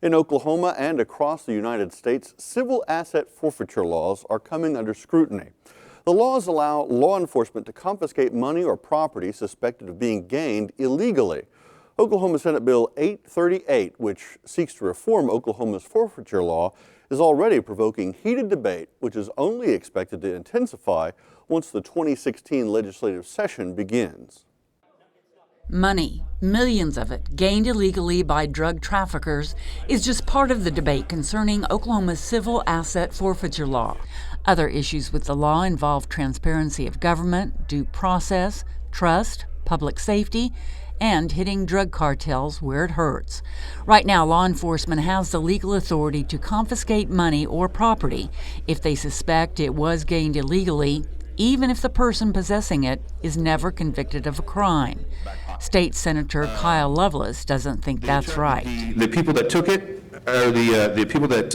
In Oklahoma and across the United States, civil asset forfeiture laws are coming under scrutiny. The laws allow law enforcement to confiscate money or property suspected of being gained illegally. Oklahoma Senate Bill 838, which seeks to reform Oklahoma's forfeiture law, is already provoking heated debate, which is only expected to intensify once the 2016 legislative session begins. Money, millions of it, gained illegally by drug traffickers, is just part of the debate concerning Oklahoma's civil asset forfeiture law. Other issues with the law involve transparency of government, due process, trust, public safety, and hitting drug cartels where it hurts. Right now, law enforcement has the legal authority to confiscate money or property if they suspect it was gained illegally, even if the person possessing it is never convicted of a crime. State Senator Kyle Lovelace doesn't think that's right. The people that took it, or the people that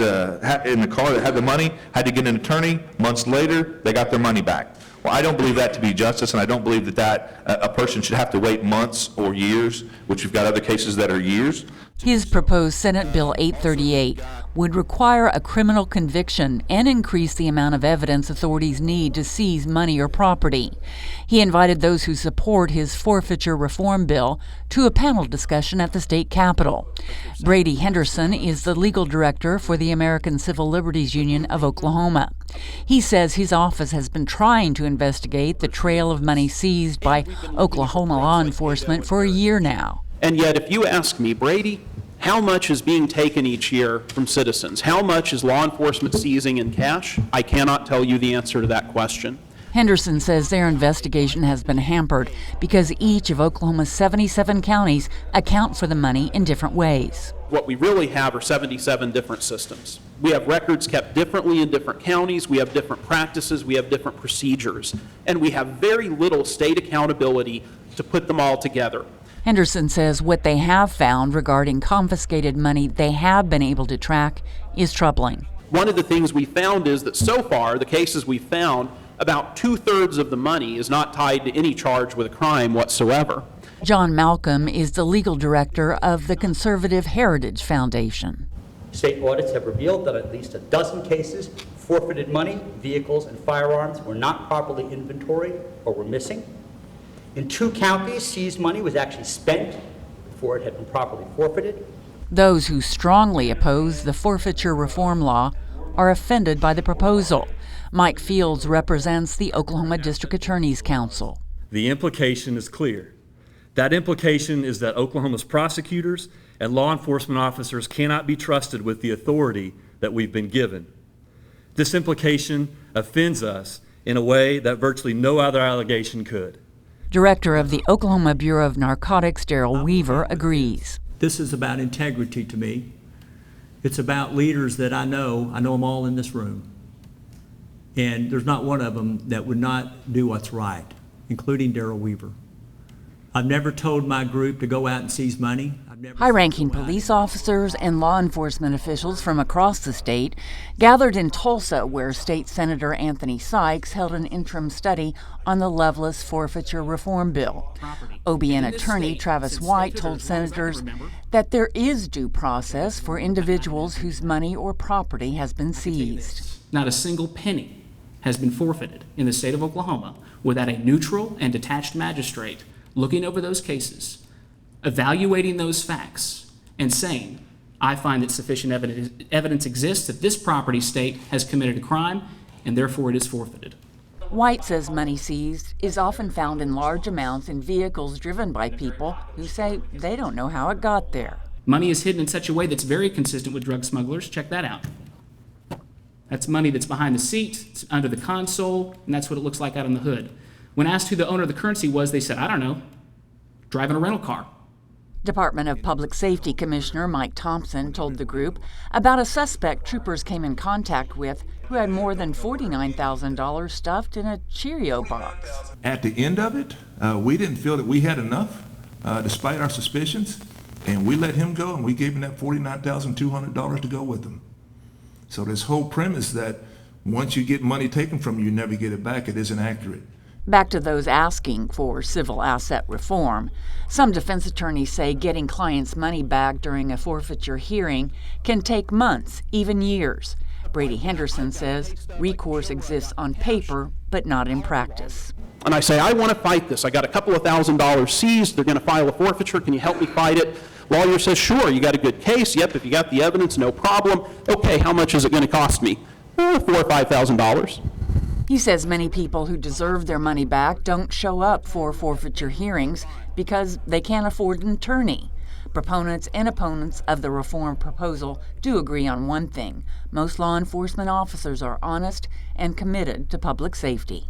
in the car that had the money, had to get an attorney. Months later, they got their money back. Well, I don't believe that to be justice, and I don't believe that a person should have to wait months or years, which we've got other cases that are years. His proposed Senate Bill 838 would require a criminal conviction and increase the amount of evidence authorities need to seize money or property. He invited those who support his forfeiture reform bill to a panel discussion at the state capitol. Brady Henderson is the legal director for the American Civil Liberties Union of Oklahoma. He says his office has been trying to investigate the trail of money seized by Oklahoma law enforcement for a year now. And yet, if you ask me, Brady, how much is being taken each year from citizens? How much is law enforcement seizing in cash? I cannot tell you the answer to that question. Henderson says their investigation has been hampered because each of Oklahoma's 77 counties account for the money in different ways. What we really have are 77 different systems. We have records kept differently in different counties, we have different practices, we have different procedures, and we have very little state accountability to put them all together. Henderson says what they have found regarding confiscated money they have been able to track is troubling. One of the things we found is that so far, the cases we found, about 2/3 of the money is not tied to any charge with a crime whatsoever. John Malcolm is the legal director of the Conservative Heritage Foundation. State audits have revealed that at least a dozen cases, forfeited money, vehicles, and firearms were not properly inventoried or were missing. In 2 counties, seized money was actually spent before it had been properly forfeited. Those who strongly oppose the forfeiture reform law are offended by the proposal. Mike Fields represents the Oklahoma District Attorney's Council. The implication is clear. That implication is that Oklahoma's prosecutors and law enforcement officers cannot be trusted with the authority that we've been given. This implication offends us in a way that virtually no other allegation could. Director of the Oklahoma Bureau of Narcotics, Darrell Weaver, agrees. This is about integrity to me. It's about leaders that I know them all in this room. And there's not one of them that would not do what's right, including Darrell Weaver. I've never told my group to go out and seize money. High-ranking police officers and law enforcement officials from across the state gathered in Tulsa, where State Senator Anthony Sykes held an interim study on the Lovelace forfeiture reform bill. OBN attorney Travis White told senators that there is due process for individuals whose money or property has been seized. Not a single penny has been forfeited in the state of Oklahoma without a neutral and detached magistrate looking over those cases, evaluating those facts, and saying, I find that sufficient evidence exists that this property state has committed a crime, and therefore it is forfeited. White says money seized is often found in large amounts in vehicles driven by people who say they don't know how it got there. Money is hidden in such a way that's very consistent with drug smugglers. Check that out. That's money that's behind the seat, it's under the console, and that's what it looks like out on the hood. When asked who the owner of the currency was, they said, I don't know, driving a rental car. Department of Public Safety Commissioner Mike Thompson told the group about a suspect troopers came in contact with who had more than $49,000 stuffed in a Cheerio box. At the end of it, we didn't feel that we had enough, despite our suspicions, and we let him go, and we gave him that $49,200 to go with him. So this whole premise that once you get money taken from you, you never get it back, it isn't accurate. Back to those asking for civil asset reform. Some defense attorneys say getting clients' money back during a forfeiture hearing can take months, even years. Brady Henderson says recourse exists on paper, but not in practice. And I say, I want to fight this. I got a couple of $1,000s seized. They're going to file a forfeiture. Can you help me fight it? Lawyer says, sure. You got a good case? Yep. If you got the evidence, no problem. Okay, how much is it going to cost me? $4,000 or $5,000. He says many people who deserve their money back don't show up for forfeiture hearings because they can't afford an attorney. Proponents and opponents of the reform proposal do agree on one thing: most law enforcement officers are honest and committed to public safety.